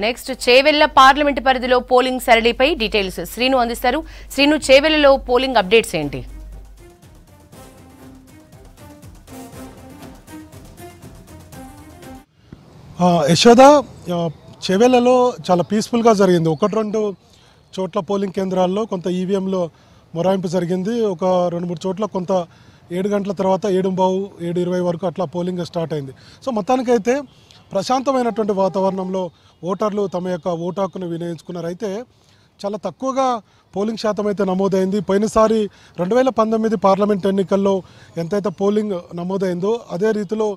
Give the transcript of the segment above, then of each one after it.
Next Chevella parliament పరిధిలో polling సరళిపై details Srinu అందిస్తారు. Srinu, చేవెళ్లలో polling updates ఏంటి? యశోద, చేవెళ్లలో చాలా పీస్ఫుల్గా జరిగింది. 1-2 చోట్ల పోలింగ్ కేంద్రాల్లో కొంత ఈవీఎంలో మొరాయింపు జరిగింది. ఒక 2-3 చోట్ల కొంత 7 గంటల తర్వాత 7:15, 7:20 వరకు అట్లా పోలింగ్ స్టార్ట్ అయింది. సో మొత్తానికైతే ప్రశాంతమైనటువంటి వాతావరణంలో ఓటర్లు తమ యొక్క ఓటు హక్కును వినియోగించుకున్నారు. అయితే చాలా తక్కువగా పోలింగ్ శాతం అయితే నమోదైంది. పోయినసారి 2019 పార్లమెంట్ ఎన్నికల్లో ఎంతైతే పోలింగ్ నమోదైందో అదే రీతిలో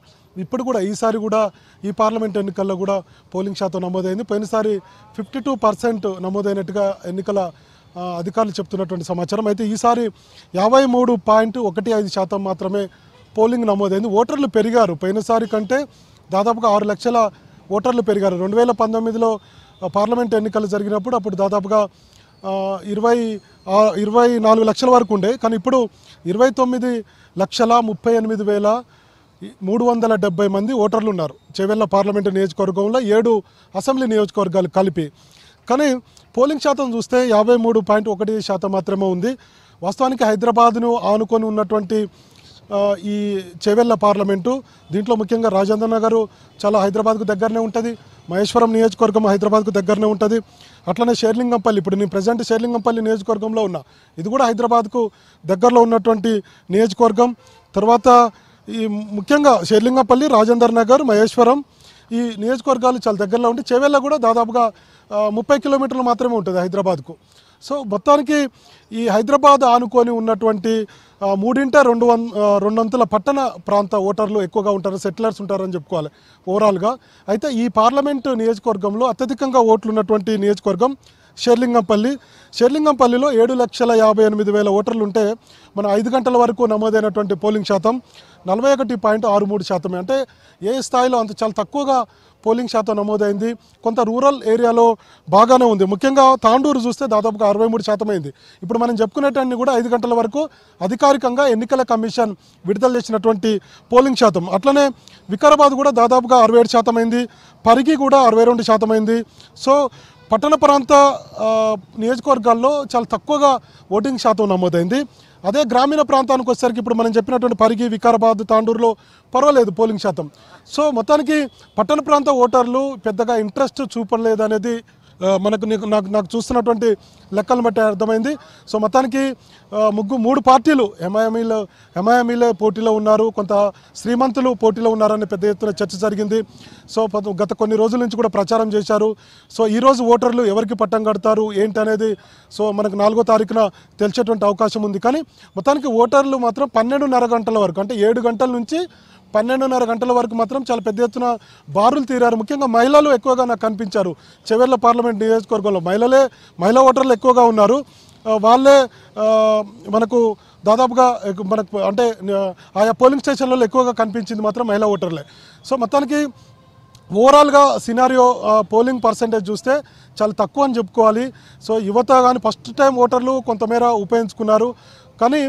ఇప్పుడు కూడా ఈసారి కూడా ఈ పార్లమెంట్ ఎన్నికల్లో కూడా పోలింగ్ శాతం నమోదైంది. పోయినసారి 52% నమోదైనట్టుగా ఎన్నికల అధికారులు చెప్తున్నటువంటి సమాచారం. అయితే ఈసారి 53.15% మాత్రమే పోలింగ్ నమోదైంది. ఓటర్లు పెరిగారు. పోయినసారి కంటే దాదాపుగా 6 లక్షల ఓటర్లు పెరిగారు. 2019లో పార్లమెంట్ ఎన్నికలు జరిగినప్పుడు అప్పుడు దాదాపుగా 24 లక్షల వరకు ఉండే, కానీ ఇప్పుడు 29,38,370 మంది ఓటర్లు ఉన్నారు చేవెళ్ల పార్లమెంటు నియోజకవర్గంలో 7 అసెంబ్లీ నియోజకవర్గాలు కలిపి. కానీ పోలింగ్ శాతం చూస్తే 53.1% మాత్రమే ఉంది. వాస్తవానికి హైదరాబాద్ను ఆనుకొని ఉన్నటువంటి ఈ చేవెళ్ల పార్లమెంటు, దీంట్లో ముఖ్యంగా రాజేంద్ర నగర్ చాలా హైదరాబాద్కు దగ్గరనే ఉంటుంది, మహేశ్వరం నియోజకవర్గం హైదరాబాద్కు దగ్గరనే ఉంటుంది, అట్లనే షేర్లింగంపల్లి, ఇప్పుడు నేను ప్రజెంట్ షేర్లింగంపల్లి నియోజకవర్గంలో ఉన్నా, ఇది కూడా హైదరాబాద్కు దగ్గరలో ఉన్నటువంటి నియోజకవర్గం. తర్వాత ఈ ముఖ్యంగా షేర్లింగంపల్లి, రాజేంద్ర నగర్, మహేశ్వరం ఈ నియోజకవర్గాలు చాలా దగ్గరలో ఉంటే చేవెళ్ల కూడా దాదాపుగా 30 కిలోమీటర్లు మాత్రమే ఉంటుంది హైదరాబాద్కు. సో మొత్తానికి ఈ హైదరాబాద్ ఆనుకొని ఉన్నటువంటి 2/3 పట్టణ ప్రాంత ఓటర్లు ఎక్కువగా ఉంటారు, సెటిలర్స్ ఉంటారని చెప్పుకోవాలి ఓవరాల్గా. అయితే ఈ పార్లమెంటు నియోజకవర్గంలో అత్యధికంగా ఓట్లు ఉన్నటువంటి నియోజకవర్గం షేర్లింగంపల్లిలో 7,58,000 ఓటర్లు ఉంటే మన 5 గంటల వరకు నమోదైనటువంటి పోలింగ్ శాతం 41.63%. అంటే ఏ స్థాయిలో అంత చాలా తక్కువగా పోలింగ్ శాతం నమోదైంది. కొంత రూరల్ ఏరియాలో బాగానే ఉంది. ముఖ్యంగా తాండూరు చూస్తే దాదాపుగా 63% అయింది. ఇప్పుడు మనం చెప్పుకునేటన్ని కూడా 5 గంటల వరకు అధికారికంగా ఎన్నికల కమిషన్ విడుదల చేసినటువంటి పోలింగ్ శాతం. అట్లనే వికారాబాద్ కూడా దాదాపుగా 67% అయింది, పరిగి కూడా 62% అయింది. సో పట్టణ ప్రాంత నియోజకవర్గాల్లో చాలా తక్కువగా ఓటింగ్ శాతం నమోదైంది. అదే గ్రామీణ ప్రాంతానికి వచ్చేసరికి ఇప్పుడు మనం చెప్పినటువంటి పరిగి, వికారాబాద్, తాండూరులో పర్వాలేదు పోలింగ్ శాతం. సో మొత్తానికి పట్టణ ప్రాంత ఓటర్లు పెద్దగా ఇంట్రెస్ట్ చూపలేదు అనేది నాకు చూస్తున్నటువంటి లెక్కలను బట్టి అర్థమైంది. సో మొత్తానికి 3 పార్టీలు ఎంఐఎంఈలే పోటీలో ఉన్నారు, కొంత శ్రీమంతులు పోటీలో ఉన్నారని పెద్ద ఎత్తున చర్చ జరిగింది. సో గత కొన్ని రోజుల నుంచి కూడా ప్రచారం చేశారు. సో ఈరోజు ఓటర్లు ఎవరికి పట్టం కడతారు ఏంటి అనేది సో మనకు 4వ తారీఖున తెలిసేటువంటి అవకాశం ఉంది. కానీ మొత్తానికి ఓటర్లు మాత్రం 12:30 గంటల వరకు, అంటే 7 గంటల నుంచి 12:30 గంటల వరకు మాత్రం చాలా పెద్ద ఎత్తున బారులు తీరారు. ముఖ్యంగా మహిళలు ఎక్కువగా నాకు కనిపించారు. చేవెళ్ల పార్లమెంట్ నియోజకవర్గంలో మహిళా ఓటర్లు ఎక్కువగా ఉన్నారు. వాళ్ళే మనకు దాదాపుగా మనకు అంటే ఆయా పోలింగ్ స్టేషన్లలో ఎక్కువగా కనిపించింది మాత్రం మహిళా ఓటర్లే. సో మొత్తానికి ఓవరాల్గా సినారియో పోలింగ్ పర్సెంటేజ్ చూస్తే చాలా తక్కువ అని చెప్పుకోవాలి. సో యువత కానీ ఫస్ట్ టైం ఓటర్లు కొంతమేర ఉపయోగించుకున్నారు, కానీ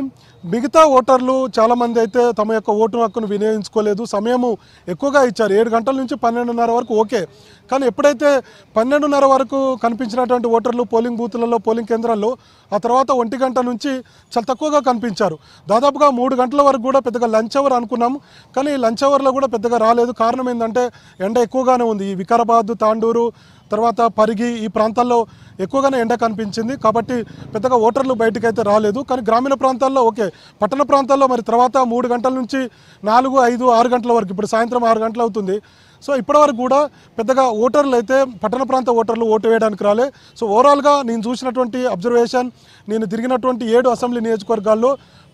మిగతా ఓటర్లు చాలామంది అయితే తమ యొక్క ఓటు హక్కును వినియోగించుకోలేదు. సమయము ఎక్కువగా ఇచ్చారు, 7 గంటల నుంచి 12:30 వరకు ఓకే. కానీ ఎప్పుడైతే 12:30 వరకు కనిపించినటువంటి ఓటర్లు పోలింగ్ బూతులలో, పోలింగ్ కేంద్రాల్లో ఆ తర్వాత 1 గంట నుంచి చాలా తక్కువగా కనిపించారు. దాదాపుగా 3 గంటల వరకు కూడా పెద్దగా లంచ్ అవర్ అనుకున్నాము, కానీ లంచ్ అవర్లో కూడా పెద్దగా రాలేదు. కారణం ఏంటంటే ఎండ ఎక్కువగానే ఉంది. ఈ వికారాబాద్, తాండూరు, తర్వాత పరిగి ఈ ప్రాంతాల్లో ఎక్కువగానే ఎండ కనిపించింది. కాబట్టి పెద్దగా ఓటర్లు బయటకు అయితే రాలేదు. కానీ గ్రామీణ ప్రాంతాల్లో ఓకే, పట్టణ ప్రాంతాల్లో మరి తర్వాత 3 గంటల నుంచి 4, 5, 6 గంటల వరకు, ఇప్పుడు సాయంత్రం 6 గంటలు అవుతుంది. సో ఇప్పటివరకు కూడా పెద్దగా ఓటర్లు అయితే పట్టణ ప్రాంత ఓటర్లు ఓటు వేయడానికి రాలే. సో ఓవరాల్గా నేను చూసినటువంటి అబ్జర్వేషన్, నేను తిరిగినటువంటి 7 అసెంబ్లీ నియోజకవర్గాల్లో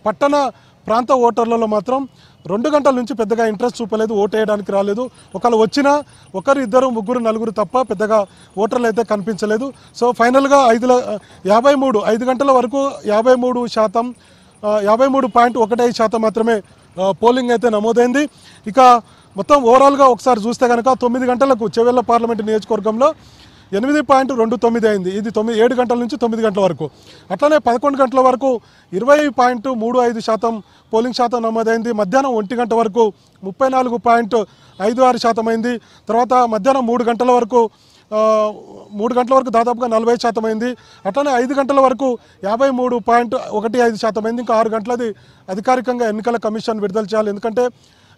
పట్టణ ప్రాంత ఓటర్లలో మాత్రం 2 గంటల నుంచి పెద్దగా ఇంట్రెస్ట్ చూపలేదు, ఓటు వేయడానికి రాలేదు. ఒకళ్ళు వచ్చినా 1, 2, 3, 4 తప్ప పెద్దగా ఓటర్లు అయితే కనిపించలేదు. సో ఫైనల్గా 5 గంటల వరకు 53.15% మాత్రమే పోలింగ్ అయితే నమోదైంది. ఇక మొత్తం ఓవరాల్గా ఒకసారి చూస్తే కనుక 9 గంటలకు చేవెళ్ల పార్లమెంటు నియోజకవర్గంలో 8.29 అయింది. ఇది 7 గంటల నుంచి 9 గంటల వరకు. అట్లనే 11 గంటల వరకు 20.35% పోలింగ్ శాతం నమోదైంది. మధ్యాహ్నం 1 గంట వరకు 34.56% అయింది. తర్వాత మధ్యాహ్నం 3 గంటల వరకు 3 గంటల వరకు దాదాపుగా 40% అయింది. అట్లనే 5 గంటల వరకు 53.15% అయింది. ఇంకా 6 గంటలది అధికారికంగా ఎన్నికల కమిషన్ విడుదల చేయాలి. ఎందుకంటే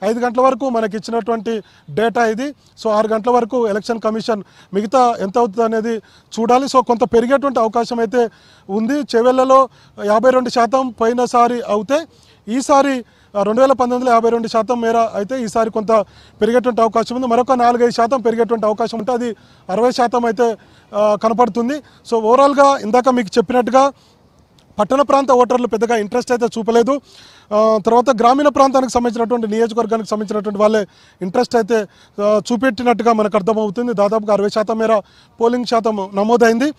5 గంటల వరకు మనకి ఇచ్చినటువంటి డేటా ఇది. సో 6 గంటల వరకు ఎలక్షన్ కమిషన్ మిగతా ఎంత అవుతుంది అనేది చూడాలి. సో కొంత పెరిగేటువంటి అవకాశం అయితే ఉంది. చేవెళ్లలో 52% పోయినసారి అవుతే ఈసారి 2019లో 52% మేర అయితే ఈసారి కొంత పెరిగేటువంటి అవకాశం ఉంది. మరొక 4-5% పెరిగేటువంటి అవకాశం ఉంటే అది 60% అయితే కనపడుతుంది. సో ఓవరాల్గా ఇందాక మీకు చెప్పినట్టుగా పట్టణ ప్రాంత ఓటర్లు పెద్దగా ఇంట్రెస్ట్ అయితే చూపలేదు. తర్వాత గ్రామీణ ప్రాంతానికి సంబంధించినటువంటి నియోజకవర్గానికి సంబంధించినటువంటి వాళ్ళే ఇంట్రెస్ట్ అయితే చూపెట్టినట్టుగా మనకు అర్థమవుతుంది. దాదాపుగా 60% మేర పోలింగ్ శాతం నమోదైంది.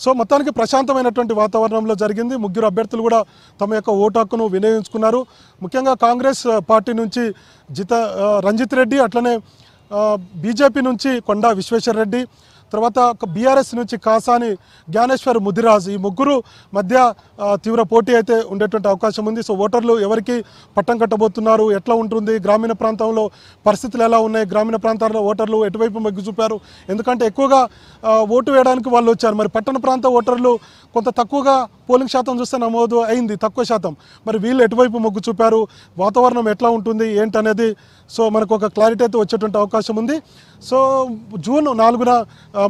సో మొత్తానికి ప్రశాంతమైనటువంటి వాతావరణంలో జరిగింది. 3 అభ్యర్థులు కూడా తమ యొక్క ఓటు హక్కును వినియోగించుకున్నారు. ముఖ్యంగా కాంగ్రెస్ పార్టీ నుంచి రంజిత్ రెడ్డి, అట్లనే బీజేపీ నుంచి కొండా విశ్వేశ్వర రెడ్డి, తర్వాత బీఆర్ఎస్ నుంచి కాసాని జ్ఞానేశ్వర్ ముదిరాజ్, ఈ ముగ్గురు మధ్య తీవ్ర పోటీ అయితే ఉండేటువంటి అవకాశం ఉంది. సో ఓటర్లు ఎవరికి పట్టం కట్టబోతున్నారు, ఎట్లా ఉంటుంది, గ్రామీణ ప్రాంతంలో పరిస్థితులు ఎలా ఉన్నాయి, గ్రామీణ ప్రాంతాల్లో ఓటర్లు ఎటువైపు మొగ్గు చూపారు, ఎందుకంటే ఎక్కువగా ఓటు వేయడానికి వాళ్ళు వచ్చారు. మరి పట్టణ ప్రాంత ఓటర్లు కొంత తక్కువగా పోలింగ్ శాతం చూస్తే నమోదు అయింది, తక్కువ శాతం. మరి వీళ్ళు ఎటువైపు మొగ్గు చూపారు, వాతావరణం ఎట్లా ఉంటుంది ఏంటనేది సో మనకు ఒక క్లారిటీ అయితే వచ్చేటువంటి అవకాశం ఉంది. సో జూన్ 4న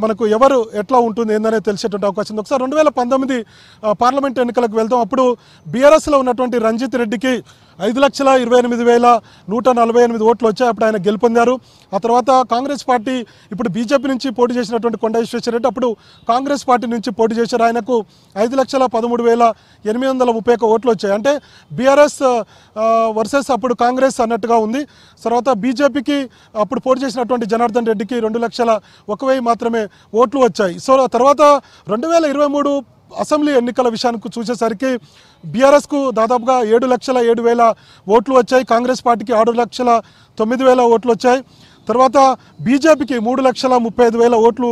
మనకు ఎవరు ఎట్లా ఉంటుంది ఏందనేది తెలిసేటువంటి అవకాశం ఉంది. ఒకసారి 2019 పార్లమెంట్ ఎన్నికలకు వెళ్దాం. అప్పుడు బీఆర్ఎస్లో ఉన్నటువంటి రంజిత్ రెడ్డికి 5,28,148 ఓట్లు వచ్చాయి. అప్పుడు ఆయన గెలుపొందారు. ఆ తర్వాత కాంగ్రెస్ పార్టీ ఇప్పుడు బీజేపీ నుంచి పోటీ చేసినటువంటి కొండా విశ్వేశ్వర రెడ్డి అప్పుడు కాంగ్రెస్ పార్టీ నుంచి పోటీ చేశారు. ఆయనకు 5,13,831 ఓట్లు వచ్చాయి. అంటే బీఆర్ఎస్ వర్సెస్ అప్పుడు కాంగ్రెస్ అన్నట్టుగా ఉంది. తర్వాత బీజేపీకి అప్పుడు పోటీ చేసినటువంటి జనార్దన్ రెడ్డికి 2,01,000 మాత్రమే ఓట్లు వచ్చాయి. సో తర్వాత 2023 అసెంబ్లీ ఎన్నికల విషయానికి చూసేసరికి బీఆర్ఎస్కు దాదాపుగా 7,07,000 ఓట్లు వచ్చాయి. కాంగ్రెస్ పార్టీకి 6,09,000 ఓట్లు వచ్చాయి. తర్వాత బీజేపీకి 3,35,000 ఓట్లు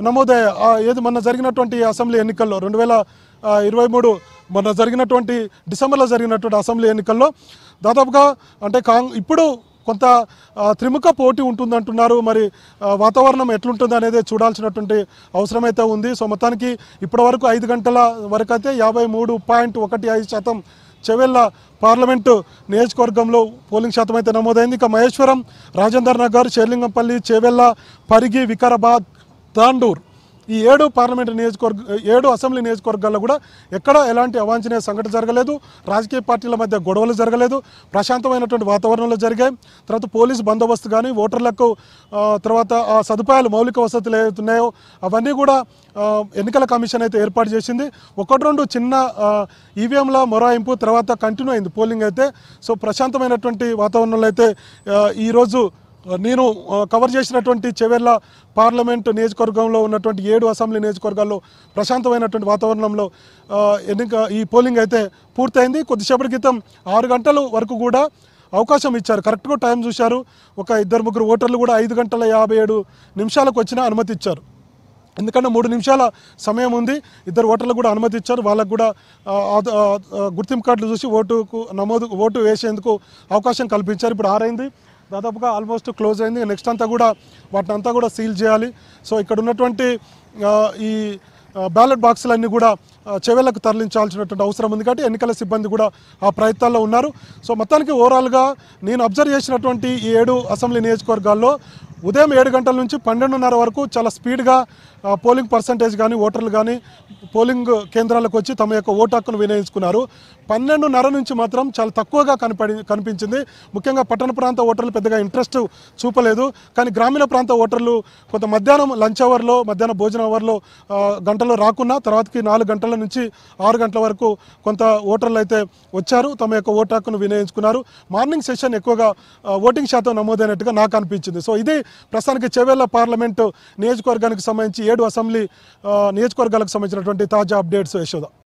నమోదయ్యాయి. ఏది మొన్న జరిగినటువంటి అసెంబ్లీ ఎన్నికల్లో 2023 మొన్న జరిగినటువంటి డిసెంబర్లో జరిగినటువంటి అసెంబ్లీ ఎన్నికల్లో దాదాపుగా అంటే ఇప్పుడు కొంత త్రిముఖ పోటీ ఉంటుందంటున్నారు. మరి వాతావరణం ఎట్లుంటుంది అనేది చూడాల్సినటువంటి అవసరం అయితే ఉంది. సో మొత్తానికి ఇప్పటివరకు 5 గంటల వరకు అయితే 53.15% చేవెళ్ళ పార్లమెంటు నియోజకవర్గంలో పోలింగ్ శాతం అయితే నమోదైంది. ఇక మహేశ్వరం, రాజేందర్ నగర్, షేర్లింగంపల్లి, చేవెళ్ళ, పరిగి, వికారాబాద్, తాండూర్ ఈ 7 అసెంబ్లీ నియోజకవర్గాల్లో కూడా ఎక్కడ ఎలాంటి అవాంఛనీయ సంఘటన జరగలేదు. రాజకీయ పార్టీల మధ్య గొడవలు జరగలేదు. ప్రశాంతమైనటువంటి వాతావరణంలో జరిగాయి. తర్వాత పోలీసు బందోబస్తు కానీ ఓటర్లకు తర్వాత ఆ సదుపాయాలు మౌలిక వసతులు ఏవైతున్నాయో అవన్నీ కూడా ఎన్నికల కమిషన్ అయితే ఏర్పాటు చేసింది. 1-2 చిన్న ఈవీఎంల మొరాయింపు తర్వాత కంటిన్యూ అయింది పోలింగ్ అయితే. సో ప్రశాంతమైనటువంటి వాతావరణంలో అయితే ఈరోజు నేను కవర్ చేసినటువంటి చేవెళ్ళ పార్లమెంటు నియోజకవర్గంలో ఉన్నటువంటి 7 అసెంబ్లీ నియోజకవర్గాల్లో ప్రశాంతమైనటువంటి వాతావరణంలో ఈ పోలింగ్ అయితే పూర్తయింది. కొద్దిసేపటి క్రితం 6 గంటల వరకు కూడా అవకాశం ఇచ్చారు. కరెక్ట్గా టైం చూశారు. ఒక 2-3 ఓటర్లు కూడా 5:57 వచ్చినా అనుమతి ఇచ్చారు. ఎందుకంటే 3 నిమిషాల సమయం ఉంది. 2 ఓటర్లు కూడా అనుమతి ఇచ్చారు. వాళ్ళకు కూడా గుర్తింపు కార్డులు చూసి ఓటు వేసేందుకు అవకాశం కల్పించారు. ఇప్పుడు 6 అయింది, దాదాపుగా ఆల్మోస్ట్ క్లోజ్ అయింది. నెక్స్ట్ అంతా కూడా వాటిని కూడా సీల్ చేయాలి. సో ఇక్కడ ఉన్నటువంటి ఈ బ్యాలెట్ బాక్సులన్నీ కూడా చేవెళ్ళకు తరలించాల్సినటువంటి అవసరం ఉంది. కాబట్టి ఎన్నికల సిబ్బంది కూడా ఆ ప్రయత్నాల్లో ఉన్నారు. సో మొత్తానికి ఓవరాల్గా నేను అబ్జర్వ్ చేసినటువంటి ఈ 7 అసెంబ్లీ నియోజకవర్గాల్లో ఉదయం 7 గంటల నుంచి 12:30 వరకు చాలా స్పీడ్గా పోలింగ్ పర్సంటేజ్ కానీ ఓటర్లు కానీ పోలింగ్ కేంద్రాలకు వచ్చి తమ యొక్క ఓటు హక్కును వినియోగించుకున్నారు. 12:30 నుంచి మాత్రం చాలా తక్కువగా కనిపించింది. ముఖ్యంగా పట్టణ ప్రాంత ఓటర్లు పెద్దగా ఇంట్రెస్ట్ చూపలేదు. కానీ గ్రామీణ ప్రాంత ఓటర్లు కొంత మధ్యాహ్నం లంచ్ అవర్లో, మధ్యాహ్నం భోజన అవర్లో గంటలో రాకున్నా తర్వాతకి 4 గంటల నుంచి 6 గంటల వరకు కొంత ఓటర్లు అయితే వచ్చారు, తమ యొక్క ఓటు హక్కును వినియోగించుకున్నారు. మార్నింగ్ సెషన్ ఎక్కువగా ఓటింగ్ శాతం నమోదైనట్టుగా నాకు అనిపించింది. సో ఇది ప్రస్తుతానికి చేవెళ్ళ పార్లమెంటు నియోజకవర్గానికి సంబంధించి 7 అసెంబ్లీ నియోజకవర్గాలకు సంబంధించినటువంటి తాజా అప్డేట్స్. యశోద.